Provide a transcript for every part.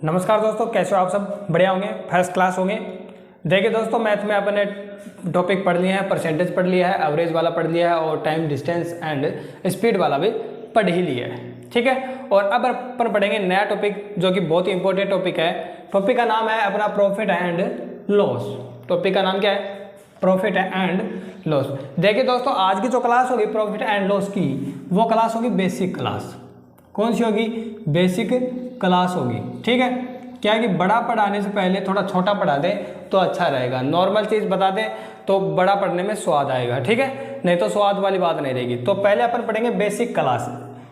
नमस्कार दोस्तों, कैसे हो आप सब? बढ़िया होंगे, फर्स्ट क्लास होंगे। देखिए दोस्तों, मैथ में अपने टॉपिक पढ़ लिए हैं, परसेंटेज पढ़ लिया है, एवरेज वाला पढ़ लिया है और टाइम डिस्टेंस एंड स्पीड वाला भी पढ़ ही लिया है। ठीक है, और अब अपन पढ़ेंगे नया टॉपिक जो कि बहुत ही इंपॉर्टेंट टॉपिक है। टॉपिक का नाम है अपना प्रॉफिट एंड लॉस। टॉपिक का नाम क्या है? Profit and loss. देखिए दोस्तों, आज की जो क्लास होगी प्रॉफिट एंड लॉस की, वो क्लास होगी बेसिक क्लास। कौन सी होगी? बेसिक क्लास होगी। ठीक है, क्या है कि बड़ा पढ़ाने से पहले थोड़ा छोटा पढ़ा दे तो अच्छा रहेगा। नॉर्मल चीज़ बता दे तो बड़ा पढ़ने में स्वाद आएगा। ठीक है, नहीं तो स्वाद वाली बात नहीं रहेगी। तो पहले अपन पढ़ेंगे बेसिक क्लास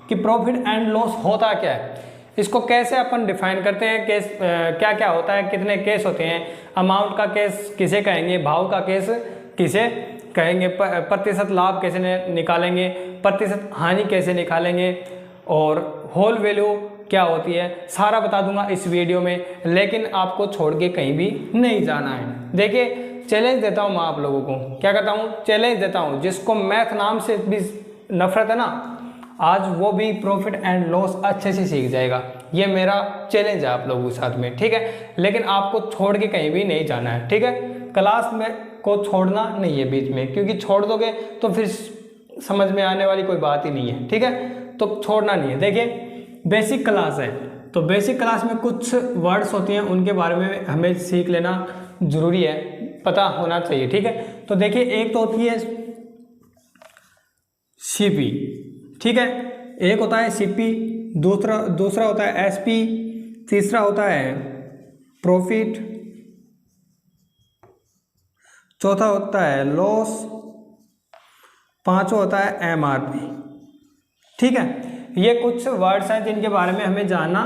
कि प्रॉफिट एंड लॉस होता क्या है, इसको कैसे अपन डिफाइन करते हैं, केस क्या क्या होता है, कितने केस होते हैं, अमाउंट का केस किसे कहेंगे, भाव का केस किसे कहेंगे, प्रतिशत लाभ कैसे निकालेंगे, प्रतिशत हानि कैसे निकालेंगे, और होल वैल्यू क्या होती है, सारा बता दूंगा इस वीडियो में। लेकिन आपको छोड़ के कहीं भी नहीं जाना है। देखिए, चैलेंज देता हूँ मैं आप लोगों को। क्या करता हूँ? चैलेंज देता हूँ। जिसको मैथ नाम से भी नफरत है ना, आज वो भी प्रॉफिट एंड लॉस अच्छे से सीख जाएगा। ये मेरा चैलेंज है आप लोगों के साथ में। ठीक है, लेकिन आपको छोड़ के कहीं भी नहीं जाना है। ठीक है, क्लास में को छोड़ना नहीं है बीच में, क्योंकि छोड़ दोगे तो फिर समझ में आने वाली कोई बात ही नहीं है। ठीक है, तो छोड़ना नहीं है। देखिए, बेसिक क्लास है तो बेसिक क्लास में कुछ वर्ड्स होते हैं, उनके बारे में हमें सीख लेना जरूरी है, पता होना चाहिए। ठीक है, तो देखिए, एक तो होती है सीपी। ठीक है, एक होता है सीपी, दूसरा होता है एसपी, तीसरा होता है प्रॉफिट, चौथा होता है लॉस, पांचवा होता है एमआरपी। ठीक है, ये कुछ वर्ड्स हैं जिनके बारे में हमें जानना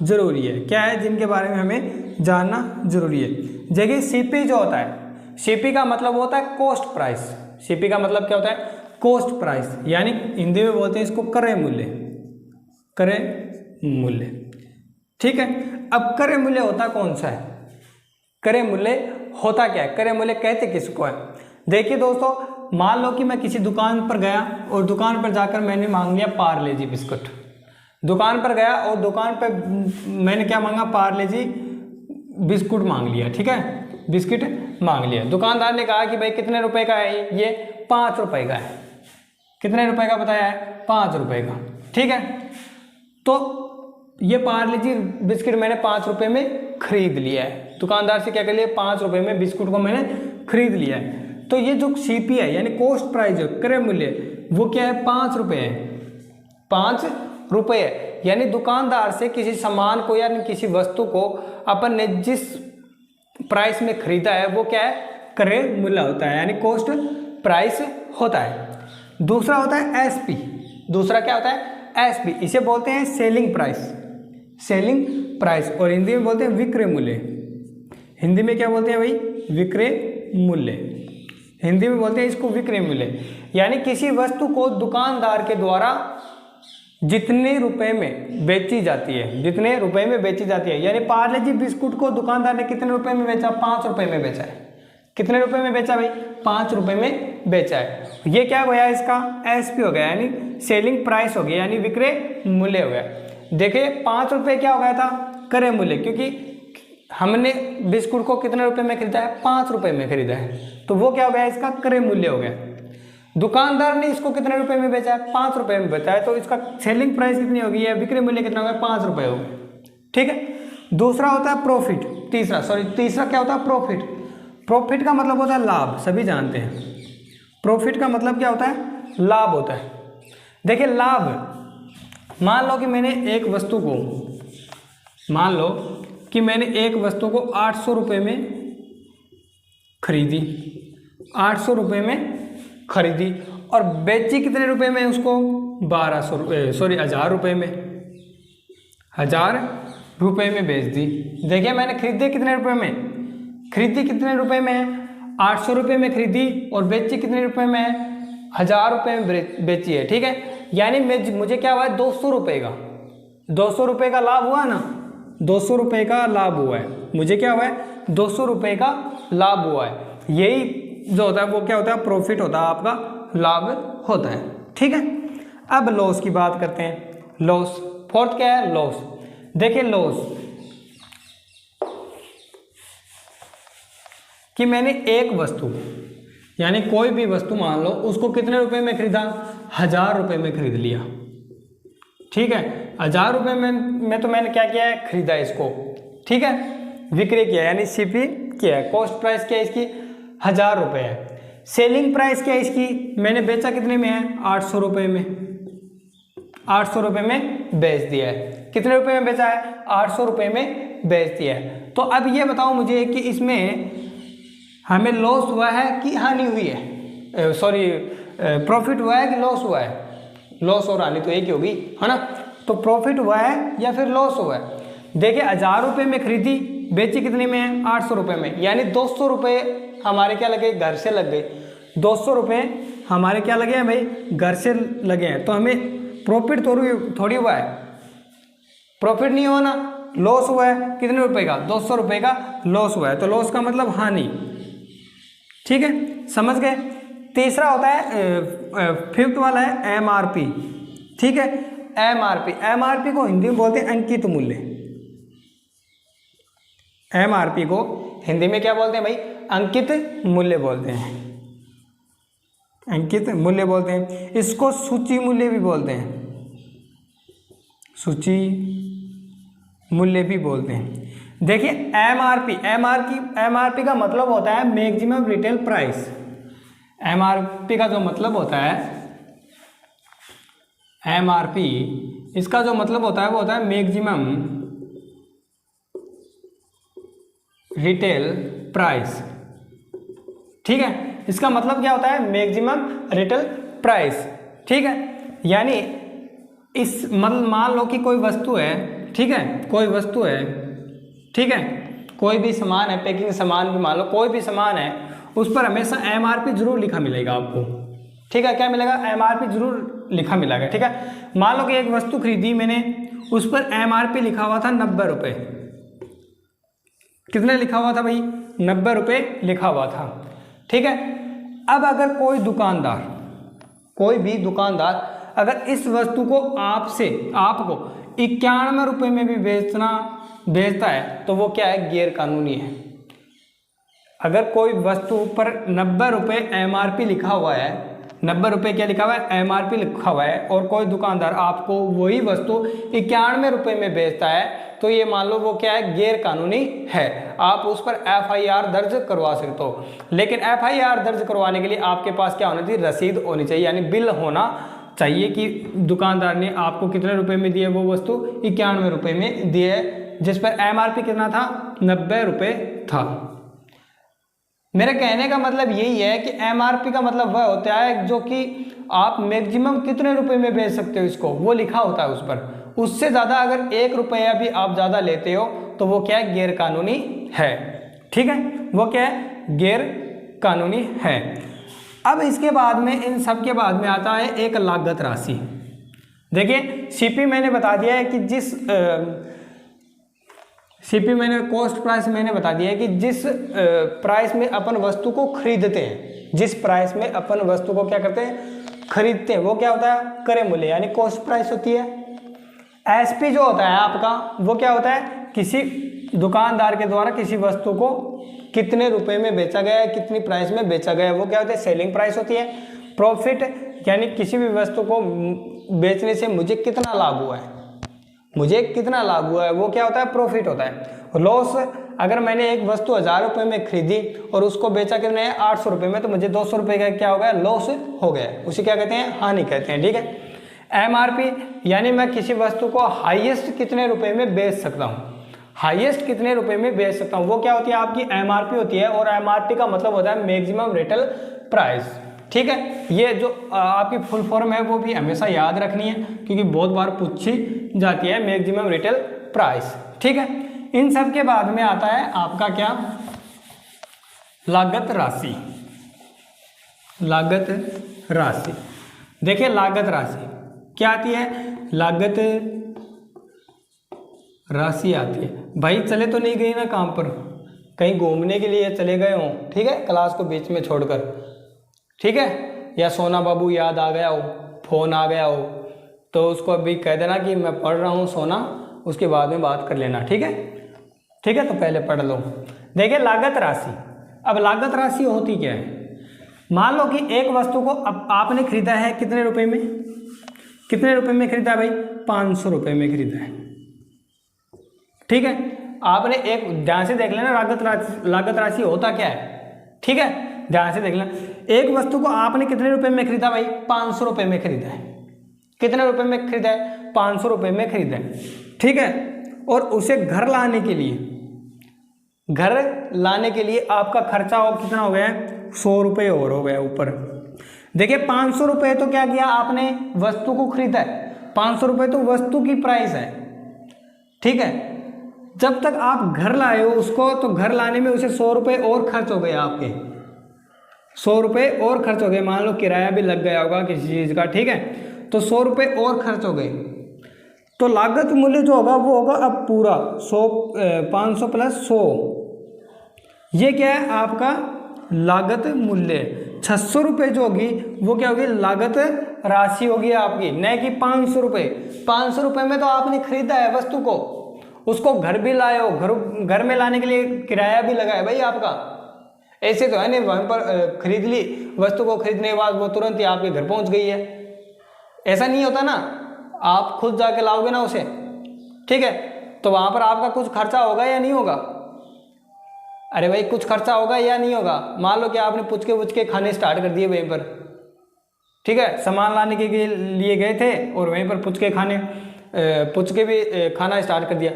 जरूरी है। क्या है जिनके बारे में हमें जानना जरूरी है? देखिए, सीपी जो होता है, सीपी का मतलब होता है कॉस्ट प्राइस। सीपी का मतलब क्या होता है? कॉस्ट प्राइस, यानी हिंदी में बोलते हैं इसको क्रय मूल्य। क्रय मूल्य। ठीक है, अब क्रय मूल्य होता कौन सा है? क्रय मूल्य होता क्या है? क्रय मूल्य कहते किसको है? देखिए दोस्तों, मान लो कि मैं किसी दुकान पर गया और दुकान पर जाकर मैंने मांग लिया पार्ले जी बिस्कुट। दुकान पर गया और दुकान पर मैंने क्या मांगा? पार्ले जी बिस्कुट मांग लिया। ठीक है, बिस्किट मांग लिया। दुकानदार ने कहा कि भाई कितने रुपए का है ये? 5 रुपए का है। कितने रुपए का बताया है? 5 रुपए का। ठीक है, तो ये पार्ले जी बिस्किट मैंने 5 रुपए में खरीद लिया है। दुकानदार से क्या कर लिया? 5 रुपए में बिस्कुट को मैंने खरीद लिया है। तो ये जो सीपी है यानी कॉस्ट प्राइस, जो क्रय मूल्य, वो क्या है? 5 रुपए है। 5 रुपए है, यानी दुकानदार से किसी सामान को या किसी वस्तु को अपन ने जिस प्राइस में खरीदा है वो क्या है? क्रय मूल्य होता है, यानी कॉस्ट प्राइस होता है। दूसरा होता है एसपी। दूसरा क्या होता है? एसपी। इसे बोलते हैं सेलिंग प्राइस। सेलिंग प्राइस, और हिंदी में बोलते हैं विक्रय मूल्य। हिंदी में क्या बोलते हैं भाई? विक्रय मूल्य। हिंदी में बोलते हैं इसको विक्रय मूल्य, यानी किसी वस्तु को दुकानदार के द्वारा जितने रुपए में बेची जाती है, जितने रुपए में बेची जाती है। यानी पार्ले जी बिस्कुट को दुकानदार ने कितने रुपए में बेचा? 5 रुपए में बेचा है। कितने रुपए में बेचा भाई? 5 रुपए में बेचा है। ये क्या हो गया? इसका एसपी हो गया, यानी सेलिंग प्राइस हो गया, यानी विक्रय मूल्य हो गया। देखिए, 5 रुपए क्या हो गया था? क्रय मूल्य, क्योंकि हमने बिस्कुट को कितने रुपए में खरीदा है? 5 रुपए में खरीदा है, तो वो क्या हो गया? इसका क्रय मूल्य हो गया। दुकानदार ने इसको कितने रुपए में बेचा है? 5 रुपए में बेचा है, तो इसका सेलिंग प्राइस कितनी होगी या विक्रय मूल्य कितना हो गया? 5 रुपए हो गया। ठीक है, दूसरा होता है प्रॉफिट। तीसरा क्या होता है? प्रॉफिट। प्रॉफिट का मतलब होता है लाभ, सभी जानते हैं। प्रॉफिट का मतलब क्या होता है? लाभ होता है। देखिए, लाभ, मान लो कि मैंने एक वस्तु को 800 रुपये में खरीदी। 800 रुपये में खरीदी और बेची कितने रुपए में उसको? 1000 रुपये में। 1000 रुपये में बेच दी। देखिए, मैंने खरीदी कितने रुपए में? खरीदी कितने रुपए में है? 800 रुपये में खरीदी और बेची कितने रुपए में है? 1000 रुपये में बेची है। ठीक है, यानी मुझे क्या हुआ है? 200 रुपये का 200 रुपये का लाभ हुआ ना। 200 रुपये का लाभ हुआ है। मुझे क्या हुआ है? 200 रुपये का लाभ हुआ है। यही जो होता है वो क्या होता है? प्रॉफिट होता है, आपका लाभ होता है। ठीक है, अब लॉस की बात करते हैं। लॉस, फोर्थ क्या है? लॉस। देखिए, लॉस कि मैंने एक वस्तु यानी कोई भी वस्तु मान लो उसको कितने रुपए में खरीदा, 1000 रुपये में खरीद लिया। ठीक है, 1000 रुपये में तो मैंने क्या किया है, खरीदा इसको। ठीक है, विक्रय किया यानी सीपी किया है। कॉस्ट प्राइस क्या है इसकी, 1000 रुपये है। सेलिंग प्राइस क्या है इसकी, मैंने बेचा कितने में है, 800 रुपये में। 800 रुपये में बेच दिया है। कितने रुपए में बेचा है, 800 रुपये में बेच दिया है। तो अब ये बताओ मुझे कि इसमें हमें लॉस हुआ है कि हानि हुई है, सॉरी प्रॉफिट हुआ है कि लॉस हुआ है। लॉस और हानि तो एक ही होगी, है ना। तो प्रॉफिट हुआ है या फिर लॉस हुआ है। देखिए 1000 रुपये में खरीदी, बेची कितने में है, 800 रुपये में, यानी 200 रुपये हमारे क्या लगे, घर से लग गए। 200 रुपये हमारे क्या लगे हैं भाई, घर से लगे हैं। तो हमें प्रॉफिट थोड़ी हुआ है, प्रॉफिट नहीं हुआ ना, लॉस हुआ है। कितने रुपए का, 200 रुपये का लॉस हुआ है। तो लॉस का मतलब हानि। ठीक है, समझ गए। तीसरा होता है फिफ्थ वाला है एमआरपी। ठीक है, एमआरपी, एमआरपी को हिंदी में बोलते हैं अंकित मूल्य। एमआरपी को हिंदी में क्या बोलते हैं भाई, अंकित मूल्य बोलते हैं। अंकित मूल्य बोलते हैं। इसको सूची मूल्य भी बोलते हैं, सूची मूल्य भी बोलते हैं। देखिए एमआरपी का मतलब होता है मैक्सिमम रिटेल प्राइस। एमआरपी का जो मतलब होता है, एमआरपी इसका जो मतलब होता है वो होता है मैक्सिमम रिटेल प्राइस। ठीक है, इसका मतलब क्या होता है, मैक्सिमम रिटेल प्राइस। ठीक है, यानी इस मतलब मान लो कि कोई वस्तु है, ठीक है, कोई वस्तु है, ठीक है, कोई भी सामान है, पैकिंग सामान भी मान लो, कोई भी सामान है, उस पर हमेशा एमआरपी जरूर लिखा मिलेगा आपको। ठीक है, क्या मिलेगा, एमआरपी जरूर लिखा मिलेगा। ठीक है, मान लो कि एक वस्तु खरीदी मैंने, उस पर एमआरपी लिखा हुआ था 90 रुपये। कितने लिखा हुआ था भाई, 90 रुपये लिखा हुआ था। ठीक है, अब अगर कोई दुकानदार, कोई भी दुकानदार अगर इस वस्तु को आपको 91 रुपये में भी बेचता है तो वो क्या है, गैर कानूनी है। अगर कोई वस्तु पर 90 रुपये एमआरपी लिखा हुआ है, 90 रुपये क्या लिखा हुआ है, एमआरपी लिखा हुआ है, और कोई दुकानदार आपको वही वस्तु 91 रुपये में बेचता है, तो ये मान लो वो क्या है, गैर कानूनी है। आप उस पर एफआईआर दर्ज करवा सकते हो। लेकिन एफआईआर दर्ज करवाने के लिए आपके पास क्या होना चाहिए, रसीद होनी चाहिए, यानी बिल होना चाहिए कि दुकानदार ने आपको कितने रुपए में दिए, वो वस्तु 91 रुपये में दिए, जिस पर एमआरपी कितना था, 90 रुपये था। मेरे कहने का मतलब यही है कि एमआरपी का मतलब वह होता है जो कि आप मैक्सिमम कितने रुपए में बेच सकते हो, इसको वो लिखा होता है उस पर। उससे ज़्यादा अगर 1 रुपया भी आप ज़्यादा लेते हो तो वो क्या है, गैर कानूनी है। ठीक है, वो क्या है, गैर कानूनी है। अब इसके बाद में, इन सब के बाद में आता है एक लागत राशि। देखिए सीपी मैंने बता दिया है कि सीपी मैंने कॉस्ट प्राइस मैंने बता दिया है कि जिस प्राइस में अपन वस्तु को खरीदते हैं, जिस प्राइस में अपन वस्तु को क्या करते हैं, खरीदते हैं, वो क्या होता है, क्रय मूल्य यानी कॉस्ट प्राइस होती है। एसपी जो होता है आपका, वो क्या होता है, किसी दुकानदार के द्वारा किसी वस्तु को कितने रुपए में बेचा गया है, कितनी प्राइस में बेचा गया है, वो क्या होता है, सेलिंग प्राइस होती है। प्रॉफिट यानी किसी भी वस्तु को बेचने से मुझे कितना लाभ हुआ है, मुझे कितना लाभ हुआ है, वो क्या होता है, प्रॉफिट होता है। लॉस, अगर मैंने एक वस्तु 1000 रुपये में खरीदी और उसको बेचा कितने 800 रुपये में, तो मुझे 200 रुपये का क्या हो गया, लॉस हो गया, उसे क्या कहते हैं, हानि कहते हैं। ठीक है, एमआरपी यानी मैं किसी वस्तु को हाईएस्ट कितने रुपए में बेच सकता हूँ, हाईएस्ट कितने रुपए में बेच सकता हूँ, वो क्या होती है, आपकी एमआरपी होती है। और एमआरपी का मतलब होता है मैक्सिमम रिटेल प्राइस। ठीक है, ये जो आपकी फुल फॉर्म है वो भी हमेशा याद रखनी है, क्योंकि बहुत बार पूछी जाती है, मैक्सिमम रिटेल प्राइस। ठीक है, इन सब के बाद में आता है आपका क्या, लागत राशि। लागत राशि, देखिए लागत राशि क्या आती है, लागत राशि आती है। भाई चले तो नहीं गए ना काम पर, कहीं घूमने के लिए चले गए हों, ठीक है, क्लास को बीच में छोड़कर, ठीक है, या सोना बाबू याद आ गया हो, फोन आ गया हो, तो उसको अभी कह देना कि मैं पढ़ रहा हूँ सोना, उसके बाद में बात कर लेना। ठीक है, ठीक है, तो पहले पढ़ लो। देखिए लागत राशि, अब लागत राशि होती क्या है, मान लो कि एक वस्तु को अब आपने खरीदा है कितने रुपए में, कितने रुपए में खरीदा भाई, 500 रुपए में खरीदा है, ठीक है। आपने एक ध्यान से देख लेना लागत राशि होता क्या है, ठीक है, ध्यान से देख लेना। एक वस्तु को आपने कितने रुपए में खरीदा भाई, 500 रुपए में खरीदा है, कितने रुपए में खरीदा है, 500 रुपए में खरीदा है, ठीक है। और उसे घर लाने के लिए आपका खर्चा हो कितना हो गया है, 100 रुपये और हो गया ऊपर। देखिए 500 रुपये तो क्या किया आपने, वस्तु को खरीदा है, 500 रुपये तो वस्तु की प्राइस है, ठीक है। जब तक आप घर लाए हो उसको, तो घर लाने में उसे 100 रुपये और खर्च हो गए आपके, 100 रुपये और खर्च हो गए, मान लो किराया भी लग गया होगा किसी चीज़ का, ठीक है, तो 100 रुपये और खर्च हो गए। तो लागत मूल्य जो होगा वो होगा अब पूरा 500 प्लस 100, ये क्या है आपका लागत मूल्य। 600 रुपये जो होगी वो क्या होगी, लागत राशि होगी आपकी, न कि 500 रुपये। 500 रुपये में तो आपने खरीदा है वस्तु को, उसको घर भी लाए हो, घर में लाने के लिए किराया भी लगा है भाई आपका। ऐसे तो है नहीं वहाँ पर खरीद ली वस्तु को, खरीदने के बाद वो तुरंत ही आपके घर पहुंच गई है, ऐसा नहीं होता ना, आप खुद जाके लाओगे ना उसे, ठीक है। तो वहाँ पर आपका कुछ खर्चा होगा या नहीं होगा, अरे भाई कुछ खर्चा होगा या नहीं होगा। मान लो कि आपने पुचके खाने स्टार्ट कर दिए वहीं पर, ठीक है, सामान लाने के लिए गए थे और वहीं पर पुचके भी खाना स्टार्ट कर दिया,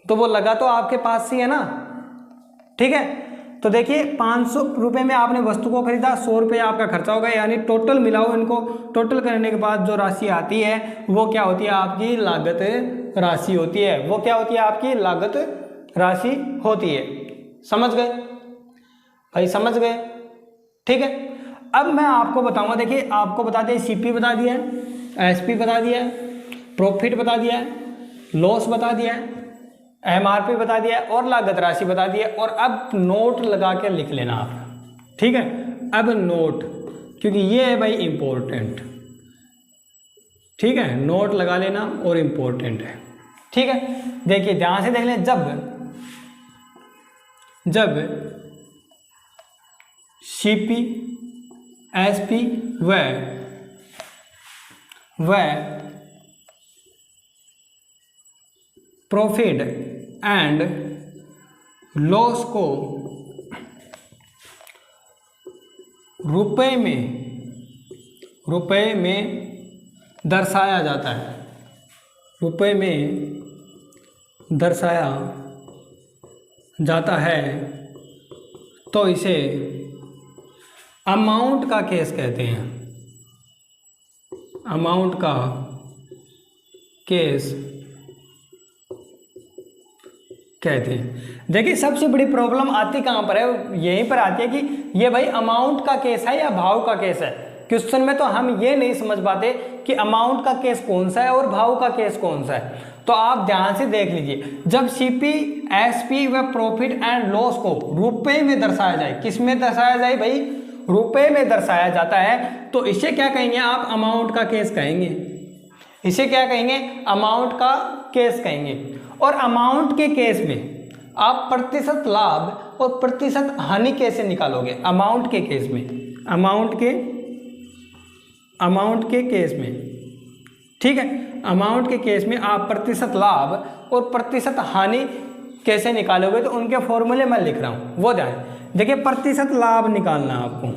तो वो लगा तो आपके पास ही है ना, ठीक है। तो देखिए 500 रुपये में आपने वस्तु को खरीदा, 100 रुपये आपका खर्चा होगा, यानी टोटल मिलाओ इनको, टोटल करने के बाद जो राशि आती है वो क्या होती है, आपकी लागत राशि होती है, वो क्या होती है, आपकी लागत राशि होती है। समझ गए भाई, समझ गए, ठीक है। अब मैं आपको बताऊंगा, देखिए आपको बता दें, सीपी बता दिया है, एसपी बता दिया है, प्रॉफिट बता दिया है, लॉस बता दिया है, एमआरपी बता दिया है और लागत राशि बता दी है। और अब नोट लगा के लिख लेना आप, ठीक है। अब नोट, क्योंकि ये है भाई इंपॉर्टेंट, ठीक है, नोट लगा लेना और इंपॉर्टेंट है, ठीक है। देखिए ध्यान से देख लें, जब सीपी एसपी व प्रॉफिट एंड लॉस को रुपए में दर्शाया जाता है, रुपए में दर्शाया जाता है, तो इसे अमाउंट का केस कहते हैं, अमाउंट का केस कहते हैं। देखिए सबसे बड़ी प्रॉब्लम आती कहाँ पर है, यहीं पर आती है कि ये भाई अमाउंट का केस है या भाव का केस है। क्वेश्चन में तो हम ये नहीं समझ पाते कि अमाउंट का केस कौन सा है और भाव का केस कौन सा है। तो आप ध्यान से देख लीजिए, जब सीपी एसपी व प्रॉफिट एंड लॉस को रुपए में दर्शाया जाए, किस में दर्शाया जाए भाई, रुपए में दर्शाया जाता है, तो इसे क्या कहेंगे आप, अमाउंट का केस कहेंगे। इसे क्या कहेंगे, अमाउंट का केस कहेंगे। और अमाउंट के केस में आप प्रतिशत लाभ और प्रतिशत हानि कैसे निकालोगे, अमाउंट के केस में, अमाउंट के केस में, ठीक है, अमाउंट के केस में आप प्रतिशत लाभ और प्रतिशत हानि कैसे निकालोगे, तो उनके फॉर्मूले मैं लिख रहा हूँ, वो ध्यान देखिए। प्रतिशत लाभ निकालना है आपको,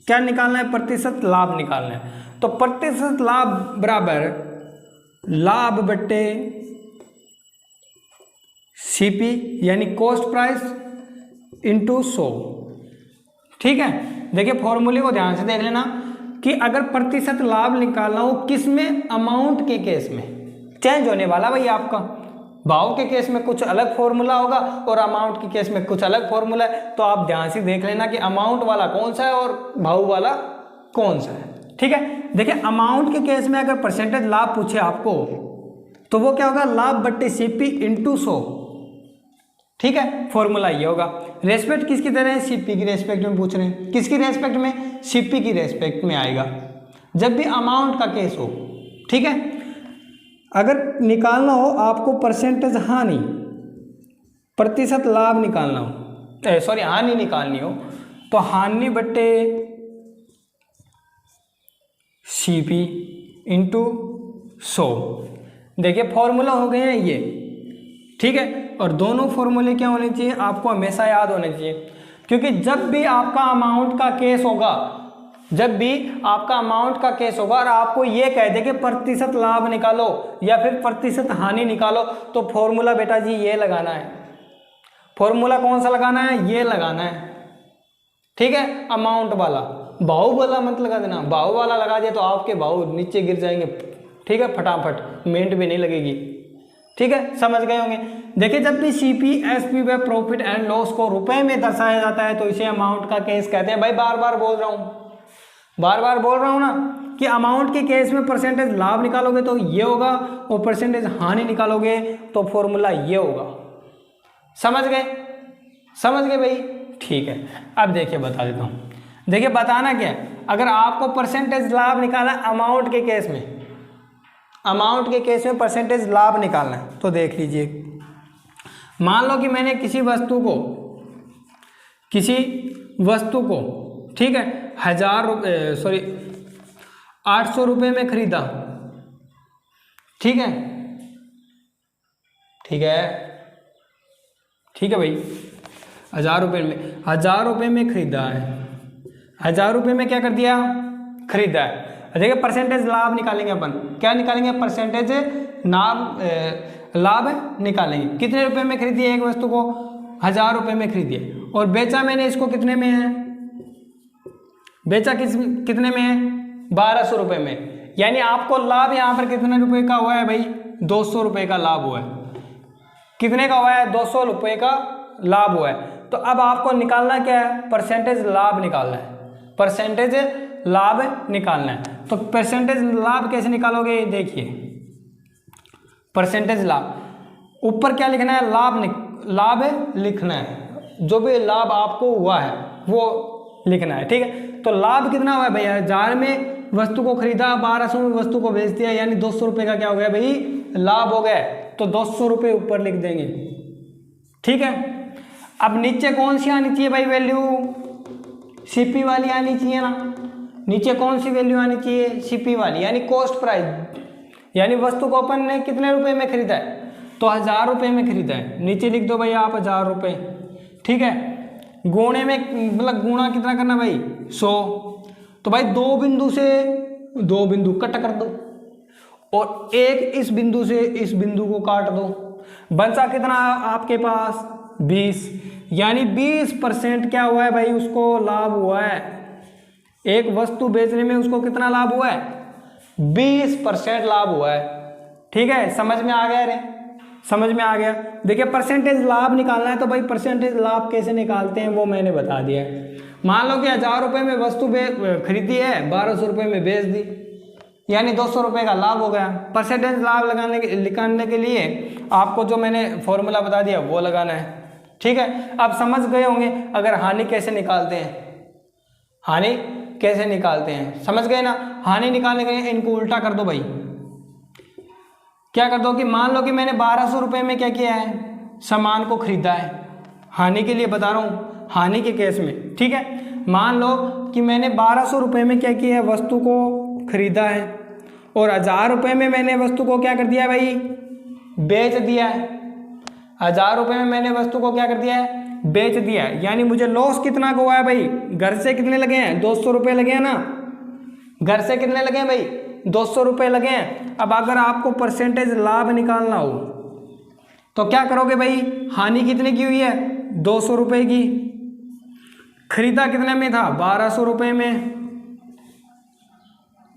क्या निकालना है, प्रतिशत लाभ निकालना है। तो प्रतिशत लाभ बराबर लाभ बट्टे सीपी यानी कॉस्ट प्राइस इंटू 100, ठीक है। देखिए फॉर्मूले को ध्यान से देख लेना कि अगर प्रतिशत लाभ निकालना हो किस में, अमाउंट के केस में चेंज होने वाला भाई आपका, भाव के केस में कुछ अलग फॉर्मूला होगा और अमाउंट के केस में कुछ अलग फॉर्मूला है। तो आप ध्यान से देख लेना कि अमाउंट वाला कौन सा है और भाव वाला कौन सा है, ठीक है। देखिए अमाउंट के केस में अगर परसेंटेज लाभ पूछे आपको तो वो क्या होगा, लाभ बट्टे सीपी इंटू 100, ठीक है, फॉर्मूला ये होगा। रेस्पेक्ट किसकी तरह है, सीपी की रेस्पेक्ट में पूछ रहे हैं, किसकी रेस्पेक्ट में, सीपी की रेस्पेक्ट में आएगा जब भी अमाउंट का केस हो, ठीक है। अगर निकालना हो आपको परसेंटेज हानि, प्रतिशत लाभ निकालना हो, सॉरी हानि निकालनी हो तो हानि बट्टे सीपी इंटू 100। देखिए फॉर्मूला हो गए हैं ये, ठीक है। और दोनों फॉर्मूले क्या होने चाहिए, आपको हमेशा याद होने चाहिए, क्योंकि जब भी आपका अमाउंट का केस होगा, जब भी आपका अमाउंट का केस होगा और आपको ये कह दे कि प्रतिशत लाभ निकालो या फिर प्रतिशत हानि निकालो, तो फॉर्मूला बेटा जी ये लगाना है। फॉर्मूला कौन सा लगाना है, ये लगाना है, ठीक है। अमाउंट वाला, भाव वाला मत लगा देना, भाव वाला लगा दिया तो आपके भाव नीचे गिर जाएंगे, ठीक है, फटाफट, मिनट भी नहीं लगेगी, ठीक है, समझ गए होंगे। देखिए जब भी सीपी एसपी व प्रॉफिट एंड लॉस को रुपए में दर्शाया जाता है तो इसे अमाउंट का केस कहते हैं। भाई बार बार बोल रहा हूं ना कि अमाउंट के केस में परसेंटेज लाभ निकालोगे तो ये होगा और परसेंटेज हानि निकालोगे तो फॉर्मूला ये होगा। समझ गए भाई, ठीक है। अब देखिए बता देता हूं, देखिए बताना क्या है, अगर आपको परसेंटेज लाभ निकालना अमाउंट के केस में, अमाउंट के केस में परसेंटेज लाभ निकालना है तो देख लीजिए, मान लो कि मैंने किसी वस्तु को ठीक है 800 रुपये में खरीदा, ठीक है भाई, 1000 रुपये में खरीदा है, 1000 रुपये में क्या कर दिया, खरीदा है। देखिए परसेंटेज लाभ निकालेंगे अपन, क्या निकालेंगे, परसेंटेज लाभ निकालेंगे। कितने रुपए में खरीदी है एक वस्तु को, 1000 रुपये में खरीदी है, और बेचा मैंने इसको कितने में है, बेचा कितने में है, 1200 रुपये में। यानी आपको लाभ यहाँ पर कितने रुपए का हुआ है भाई, 200 रुपये का लाभ हुआ है। कितने का हुआ है, 200 रुपये का लाभ हुआ है। तो अब आपको निकालना क्या है, परसेंटेज लाभ निकालना है, परसेंटेज लाभ निकालना है। तो परसेंटेज लाभ कैसे निकालोगे, देखिए परसेंटेज लाभ ऊपर क्या लिखना है, लाभ लिखना है, जो भी लाभ आपको हुआ है वो लिखना है, ठीक है। तो लाभ कितना हुआ है भैया, 1000 में वस्तु को खरीदा, 1200 में वस्तु को बेच दिया, यानी 200 रुपये का क्या हो गया भाई, लाभ हो गया। तो 200 रुपये ऊपर लिख देंगे, ठीक है। अब नीचे कौन सी आनी चाहिए भाई वैल्यू, सीपी वाली आनी चाहिए ना, नीचे कौन सी वैल्यू आनी चाहिए, सीपी वाली, यानी कॉस्ट प्राइस, यानी वस्तु को अपन ने कितने रुपए में खरीदा है, तो 1000 रुपये में खरीदा है। नीचे लिख दो भाई आप 1000 रुपये, ठीक है। गुणे में मतलब गुणा कितना करना भाई, 100। तो भाई दो बिंदु कट कर दो और एक इस बिंदु से इस बिंदु को काट दो, बचा कितना आपके पास, 20। यानी 20% क्या हुआ है भाई, उसको लाभ हुआ है। एक वस्तु बेचने में उसको कितना लाभ हुआ है, 20% लाभ हुआ है, ठीक है। समझ में आ गया रे, समझ में आ गया। देखिए परसेंटेज लाभ निकालना है तो भाई परसेंटेज लाभ कैसे निकालते हैं वो मैंने बता दिया है। मान लो कि 1000 रुपये में वस्तु खरीदी है, 1200 रुपये में बेच दी, यानी 200 रुपये का लाभ हो गया। परसेंटेज लाभ निकालने के लिए आपको जो मैंने फॉर्मूला बता दिया वो लगाना है, ठीक है। अब समझ गए होंगे अगर हानि कैसे निकालते हैं, हानि कैसे निकालते हैं, समझ गए ना। हानि निकालने के लिए इनको उल्टा कर दो भाई, क्या कर दो कि मान लो कि मैंने 1200 रुपये में क्या किया है, सामान को खरीदा है, हानि के लिए बता रहा हूँ, हानि के केस में, ठीक है। मान लो कि मैंने 1200 रुपये में क्या किया है, वस्तु को खरीदा है, और 1000 रुपये में मैंने वस्तु को क्या कर दिया भाई, बेच दिया है। 1000 रुपये में मैंने वस्तु को क्या कर दिया है, बेच दिया है। यानी मुझे लॉस कितना का हुआ है भाई, घर से कितने लगे हैं, 200 रुपये लगे हैं ना, घर से कितने लगे हैं भाई, 200 रुपये लगे हैं। अब अगर आपको परसेंटेज लाभ निकालना हो तो क्या करोगे भाई, हानि कितने की हुई है, 200 रुपये की, खरीदा कितने में था, 1200 रुपये में।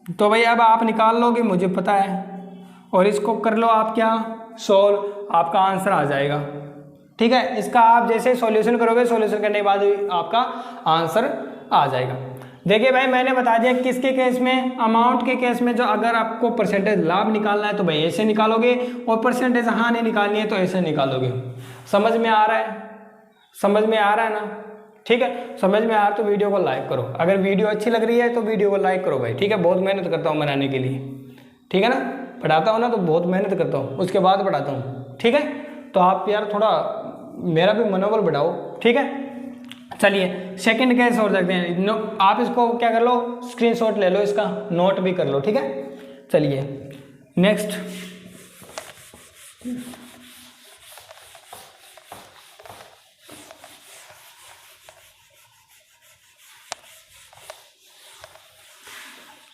तो भाई अब आप निकाल लोगे, मुझे पता है, और इसको कर लो आप क्या, सोल्व, आपका आंसर आ जाएगा, ठीक है। इसका आप जैसे सॉल्यूशन करोगे, सॉल्यूशन करने के बाद आपका आंसर आ जाएगा। देखिए भाई मैंने बता दिया किसके केस में, अमाउंट के केस में, जो अगर आपको परसेंटेज लाभ निकालना है तो भाई ऐसे निकालोगे, और परसेंटेज हानि निकालनी है तो ऐसे निकालोगे। समझ में आ रहा है, समझ में आ रहा है ना, ठीक है। समझ में आ रहा है तो वीडियो को लाइक करो, अगर वीडियो अच्छी लग रही है तो वीडियो को लाइक करो भाई, ठीक है। बहुत मेहनत करता हूँ बनाने के लिए, ठीक है ना, पढ़ाता हूँ ना तो बहुत मेहनत करता हूँ, उसके बाद पढ़ाता हूँ, ठीक है। तो आप यार थोड़ा मेरा भी मनोबल बढ़ाओ, ठीक है। चलिए सेकंड केस और देखते हैं। आप इसको क्या कर लो, स्क्रीनशॉट ले लो, इसका नोट भी कर लो, ठीक है। चलिए नेक्स्ट,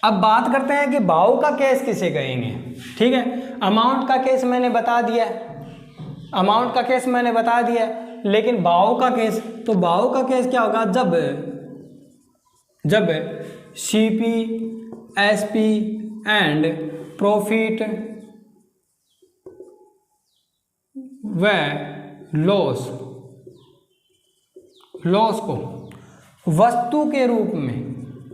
अब बात करते हैं कि भाव का केस किसे कहेंगे, ठीक है। अमाउंट का केस मैंने बता दिया है, अमाउंट का केस मैंने बता दिया है, लेकिन भाव का केस, तो भाव का केस क्या होगा, जब सीपी, एसपी एंड प्रॉफिट व लॉस को वस्तु के रूप में दर्शाया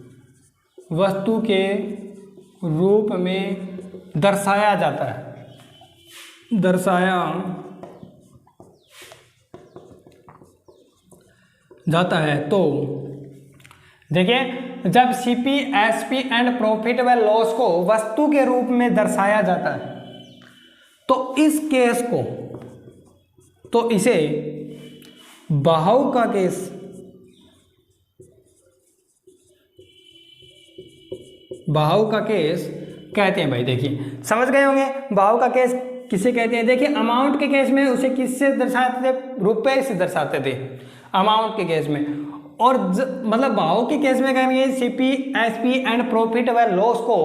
जाता है, तो देखिए जब सीपी, एसपी एंड प्रॉफिट व लॉस को वस्तु के रूप में दर्शाया जाता है तो इस केस को, तो इसे भाव का केस कहते हैं भाई। देखिए समझ गए होंगे भाव का केस किसे कहते हैं। देखिए अमाउंट के केस में उसे किससे दर्शाते थे, रुपए से दर्शाते थे अमाउंट के केस में, और मतलब भाव के केस में कहेंगे सीपी, एसपी एंड प्रॉफिट व लॉस को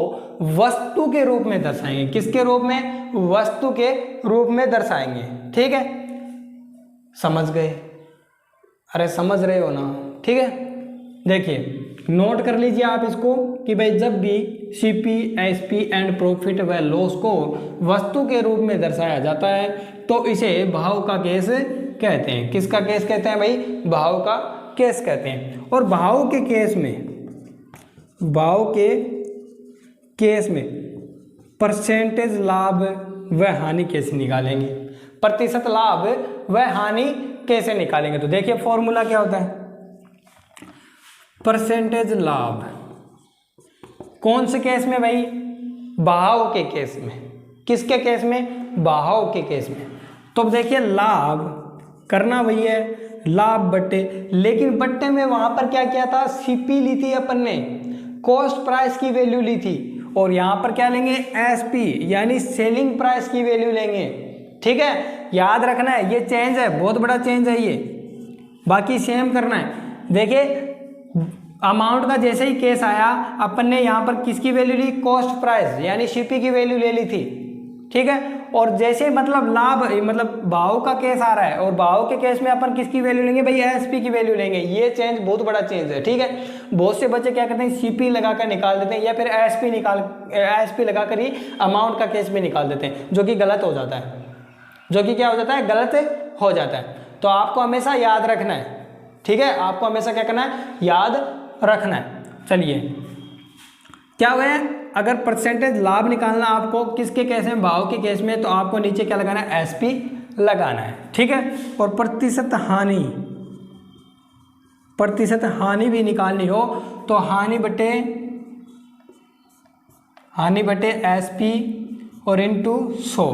वस्तु के रूप में दर्शाएंगे। किसके रूप में, वस्तु के रूप में दर्शाएंगे, ठीक है। समझ गए, अरे समझ रहे हो ना, ठीक है। देखिए नोट कर लीजिए आप इसको कि भाई जब भी सीपी, एसपी एंड प्रॉफिट व लॉस को वस्तु के रूप में दर्शाया जाता है तो इसे भाव का केस कहते हैं। किसका केस कहते हैं भाई, भाव का केस कहते हैं। और भाव के केस में परसेंटेज लाभ व हानि कैसे निकालेंगे, प्रतिशत लाभ व हानि कैसे निकालेंगे। तो देखिए फॉर्मूला क्या होता है, परसेंटेज लाभ कौन से केस में भाई, भाव के केस में। किसके केस में, भाव के केस में। तो देखिए लाभ करना वही है, लाभ बट्टे, लेकिन बट्टे में वहां पर क्या किया था, सीपी ली थी अपन ने, कॉस्ट प्राइस की वैल्यू ली थी, और यहां पर क्या लेंगे, एसपी यानी सेलिंग प्राइस की वैल्यू लेंगे, ठीक है। याद रखना है ये चेंज है, बहुत बड़ा चेंज है ये, बाकी सेम करना है। देखिए अमाउंट का जैसे ही केस आया अपन ने यहाँ पर किसकी वैल्यू ली, कॉस्ट प्राइस यानी सीपी की वैल्यू ले ली थी, ठीक है। और जैसे मतलब लाभ मतलब भाव का केस आ रहा है और भाव के केस में अपन किसकी वैल्यू लेंगे भाई, एसपी की वैल्यू लेंगे। ये चेंज बहुत बड़ा चेंज है, ठीक है। बहुत से बच्चे क्या करते हैं, सीपी लगाकर निकाल देते हैं या फिर एसपी लगाकर ही अमाउंट का केस भी निकाल देते हैं, जो कि गलत हो जाता है, जो कि क्या हो जाता है, गलत हो जाता है। तो आपको हमेशा याद रखना है, ठीक है। आपको हमेशा क्या करना है, याद रखना है। चलिए क्या हुआ है, अगर परसेंटेज लाभ निकालना आपको किसके केस में, भाव के केस में, तो आपको नीचे क्या लगाना है, एसपी लगाना है, ठीक है। और प्रतिशत हानि भी निकालनी हो तो हानि बटे एसपी और इनटू 100।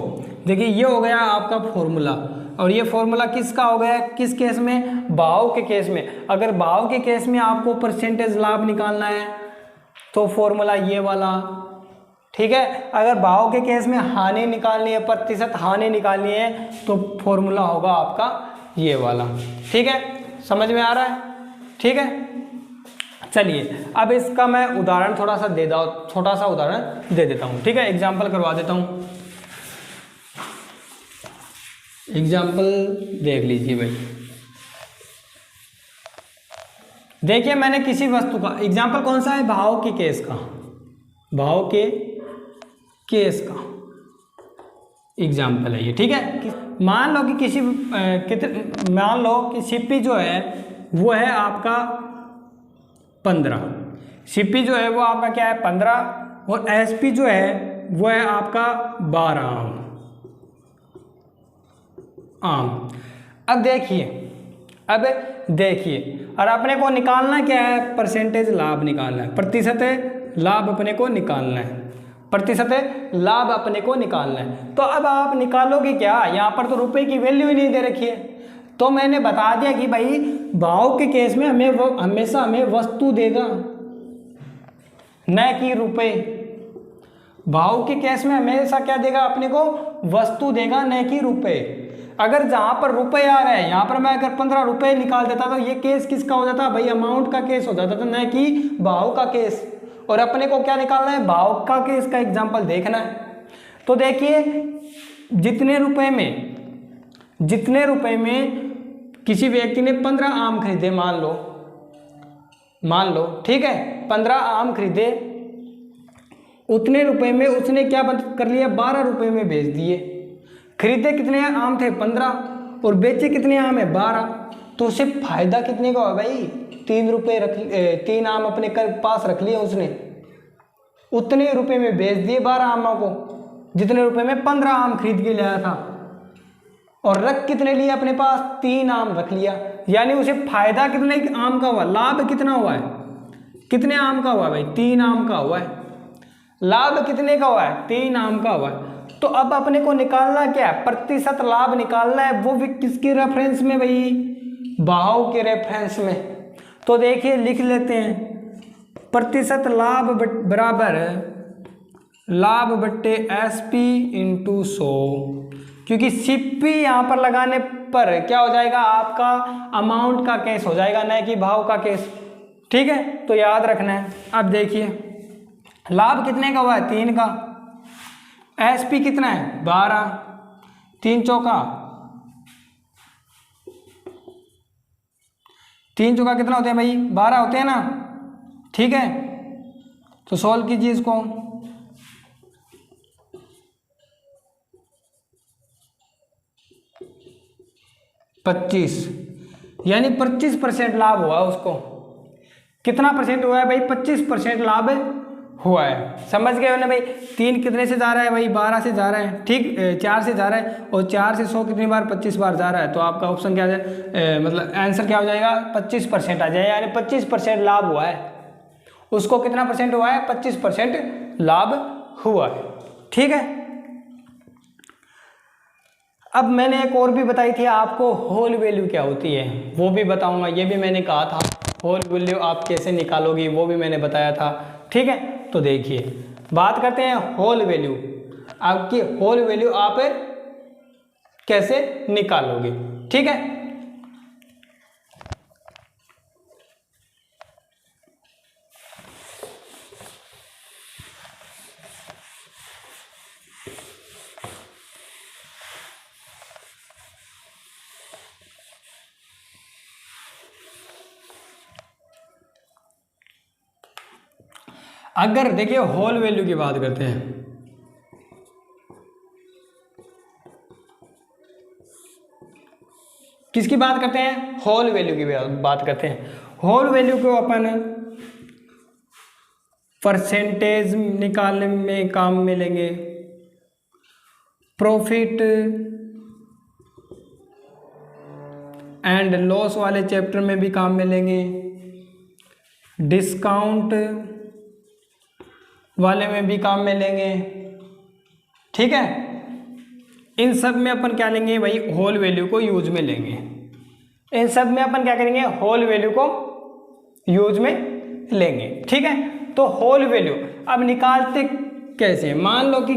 देखिए ये हो गया आपका फॉर्मूला, और ये फॉर्मूला किसका हो गया, किस केस में, भाव के केस में। अगर भाव के केस में आपको परसेंटेज लाभ निकालना है तो फॉर्मूला ये वाला, ठीक है। अगर भाव के केस में हानि निकालनी है, प्रतिशत हानि निकालनी है, तो फॉर्मूला होगा आपका ये वाला, ठीक है। समझ में आ रहा है, ठीक है। चलिए अब इसका मैं उदाहरण छोटा सा उदाहरण दे देता हूँ, ठीक है। एग्जाम्पल करवा देता हूँ, एग्जाम्पल देख लीजिए भाई। देखिए मैंने किसी वस्तु का एग्जाम्पल कौन सा है, भाव के केस का, भाव के केस का एग्जाम्पल है ये, ठीक है। मान लो कि सीपी जो है वो है आपका 15, सीपी जो है वो आपका क्या है 15, और एसपी जो है वो है आपका 12 आम। अब देखिए और अपने को निकालना क्या है, परसेंटेज लाभ निकालना है, प्रतिशत लाभ अपने को निकालना है, प्रतिशत लाभ अपने को निकालना है। तो अब आप निकालोगे क्या, यहाँ पर तो रुपए की वैल्यू ही नहीं दे रखी है, तो मैंने बता दिया कि भाई भाव के केस में हमेशा हमें वस्तु देगा न कि रुपए। भाव के केस में हमेशा क्या देगा अपने को, वस्तु देगा न कि रुपए। अगर जहां पर रुपए आ रहे हैं, यहां पर मैं अगर 15 रुपए निकाल देता तो ये केस किसका हो जाता भाई, अमाउंट का केस हो जाता था, न कि भाव का केस। और अपने को क्या निकालना है, भाव का केस का एग्जांपल देखना है। तो देखिए जितने रुपए में किसी व्यक्ति ने 15 आम खरीदे, मान लो ठीक है, 15 आम खरीदे, उतने रुपए में उसने क्या कर लिया, 12 रुपए में बेच दिए। खरीदे कितने आम थे, 15, और बेचे कितने आम है, 12। तो उसे फायदा कितने का हुआ भाई, 3 रुपए 3 आम अपने पास रख लिए उसने, उतने रुपए में बेच दिए 12 आमों को, जितने रुपए में 15 आम खरीद के लाया था। और रख कितने लिए अपने पास, 3 आम रख लिया। यानी उसे फायदा कितने आम का हुआ, लाभ कितना हुआ है, कितने आम का हुआ भाई, 3 आम का हुआ है। लाभ कितने का हुआ है, 3 आम का हुआ है। तो अब अपने को निकालना क्या है, प्रतिशत लाभ निकालना है, वो भी किसके रेफरेंस में भाई, भाव के रेफरेंस में। तो देखिए लिख लेते हैं, प्रतिशत लाभ बराबर लाभ बट्टे SP इंटू 100, क्योंकि CP यहाँ पर लगाने पर क्या हो जाएगा, आपका अमाउंट का केस हो जाएगा, न कि भाव का केस। ठीक है, तो याद रखना है। अब देखिए लाभ कितने का हुआ है, 3 का, SP कितना है, 12, 3 चौका कितना होते हैं भाई, 12 होते हैं ना। ठीक है, तो सॉल्व कीजिए इसको। 25, यानी 25% लाभ हुआ उसको। कितना परसेंट हुआ है भाई, 25% लाभ हुआ है। समझ गए हो ना भाई। 3 कितने से जा रहा है भाई, 12 से जा रहा है, ठीक, 4 से जा रहा है, और 4 से 100 कितनी बार, 25 बार जा रहा है। तो आपका ऑप्शन क्या है, मतलब आंसर क्या हो जाएगा, 25% आ जाएगा। यानी 25% लाभ हुआ है उसको। कितना परसेंट हुआ है, 25% लाभ हुआ है। ठीक है, अब मैंने एक और भी बताई थी आपको, होल वैल्यू क्या होती है वो भी बताऊंगा। ये भी मैंने कहा था, होल वैल्यू आप कैसे निकालोगी वो भी मैंने बताया था। ठीक है, तो देखिए बात करते हैं होल वैल्यू। आपकी होल वैल्यू आप कैसे निकालोगे। ठीक है, अगर देखिए होल वैल्यू की बात करते हैं, किसकी बात करते हैं, होल वैल्यू की बात करते हैं। होल वैल्यू को अपन परसेंटेज निकालने में काम में लेंगे, प्रॉफिट एंड लॉस वाले चैप्टर में भी काम में लेंगे, डिस्काउंट वाले में भी काम में लेंगे। ठीक है, इन सब में अपन क्या लेंगे भाई, होल वैल्यू को यूज में लेंगे। इन सब में अपन क्या करेंगे, होल वैल्यू को यूज में लेंगे। ठीक है, तो होल वैल्यू अब निकालते कैसे। मान लो कि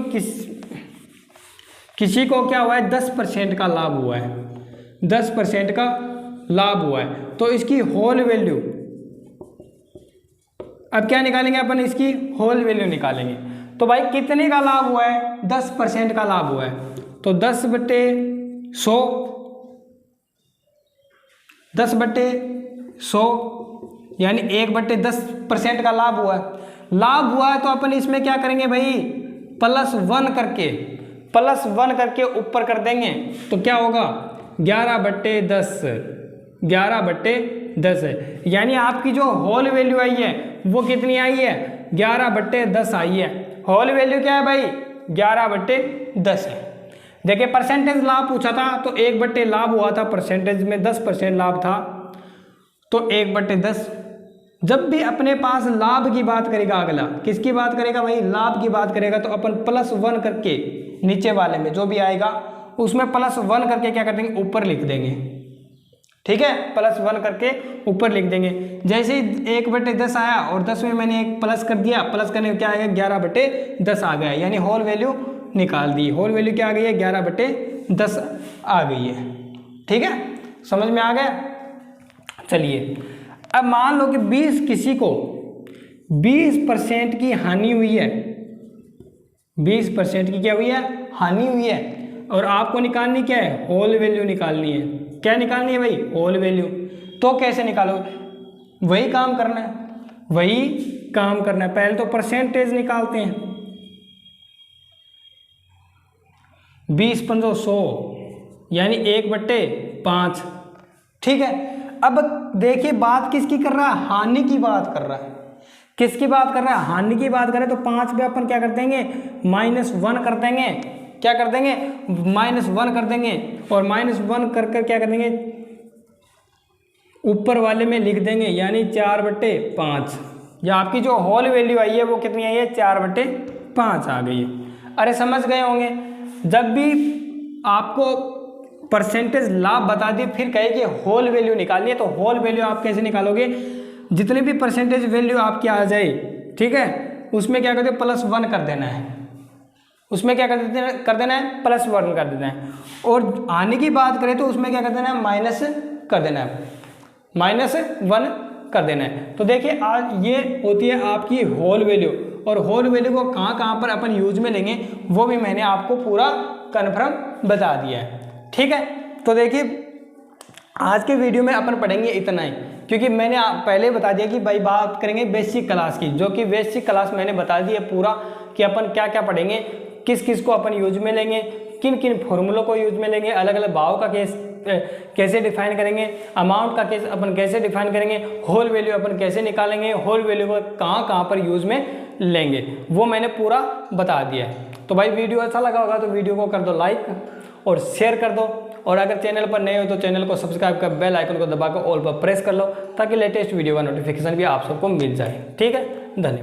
किसी को क्या हुआ है, 10% का लाभ हुआ है, 10% का लाभ हुआ है, तो इसकी होल वैल्यू, अब क्या निकालेंगे अपन, इसकी होल वैल्यू निकालेंगे। तो भाई कितने का लाभ हुआ है, 10% का लाभ हुआ है, तो 10/100, 10/100 यानी 1/10% का लाभ हुआ है। लाभ हुआ है तो अपन इसमें क्या करेंगे भाई, +1 करके ऊपर कर देंगे। तो क्या होगा, 11/10, 11/10 है। यानी आपकी जो होल वैल्यू आई है वो कितनी आई है, 11/10 आई है। होल वैल्यू क्या है भाई, 11/10 है। देखिए परसेंटेज लाभ पूछा था तो 1/10 लाभ हुआ था, परसेंटेज में 10% लाभ था तो 1/10। जब भी अपने पास लाभ की बात करेगा, अगला किसकी बात करेगा भाई, लाभ की बात करेगा, तो अपन +1 करके नीचे वाले में जो भी आएगा उसमें +1 करके क्या कर देंगे, ऊपर लिख देंगे। ठीक है, +1 करके ऊपर लिख देंगे। जैसे ही 1/10 आया और 10 में मैंने एक प्लस कर दिया, प्लस करने में क्या आएगा 11/10 आ गया, यानी होल वैल्यू निकाल दी। होल वैल्यू क्या आ गई है 11/10 आ गई है। ठीक है, समझ में आ गया। चलिए अब मान लो कि किसी को 20% की हानि हुई है, 20% की क्या हुई है हानि हुई है, और आपको निकालनी क्या है होल वैल्यू निकालनी है। क्या निकालनी है भाई होल वैल्यू। तो कैसे निकालो, वही काम करना है, वही काम करना है। पहले तो परसेंटेज निकालते हैं, 20 पंजो 100 यानी 1/5। ठीक है, अब देखिए बात किसकी कर रहा है, हानि की बात कर रहा है। किसकी बात कर रहा है, हानि की बात करें तो 5 पे अपन क्या कर देंगे -1 कर देंगे। क्या कर देंगे -1 कर देंगे, और -1 कर कर क्या कर देंगे ऊपर वाले में लिख देंगे, यानी 4/5। या आपकी जो होल वैल्यू आई है वो कितनी आई है 4/5 आ गई है। अरे समझ गए होंगे, जब भी आपको परसेंटेज लाभ बता दिए फिर कहे कि होल वैल्यू निकालनी है, तो होल वैल्यू आप कैसे निकालोगे, जितनी भी परसेंटेज वैल्यू आपकी आ जाए, ठीक है, उसमें क्या करते हैं +1 कर देना है। उसमें क्या कर देना है +1 कर देना है। और आने की बात करें तो उसमें क्या कर देना है माइनस कर देना है, -1 कर देना है। तो देखिए आज ये होती है आपकी होल वैल्यू, और होल वैल्यू को कहाँ पर अपन यूज में लेंगे वो भी मैंने आपको पूरा कन्फर्म बता दिया है। ठीक है, तो देखिए आज के वीडियो में अपन पढ़ेंगे इतना ही, क्योंकि मैंने पहले बता दिया कि भाई बात करेंगे बेसिक क्लास की, जो कि बेसिक क्लास मैंने बता दी है पूरा कि अपन क्या क्या पढ़ेंगे, किस किस को अपन यूज में लेंगे, किन किन फॉर्मूलों को यूज में लेंगे, अलग अलग भाव का केस कैसे डिफाइन करेंगे, अमाउंट का केस अपन कैसे डिफाइन करेंगे, होल वैल्यू अपन कैसे निकालेंगे, होल वैल्यू को कहाँ पर यूज में लेंगे, वो मैंने पूरा बता दिया है। तो भाई वीडियो अच्छा लगा होगा तो वीडियो को कर दो लाइक और शेयर कर दो, और अगर चैनल पर नए हो तो चैनल को सब्सक्राइब कर बेल आइकन को दबाकर ऑल पर प्रेस कर लो, ताकि लेटेस्ट वीडियो का नोटिफिकेशन भी आप सबको मिल जाए। ठीक है, धन्यवाद।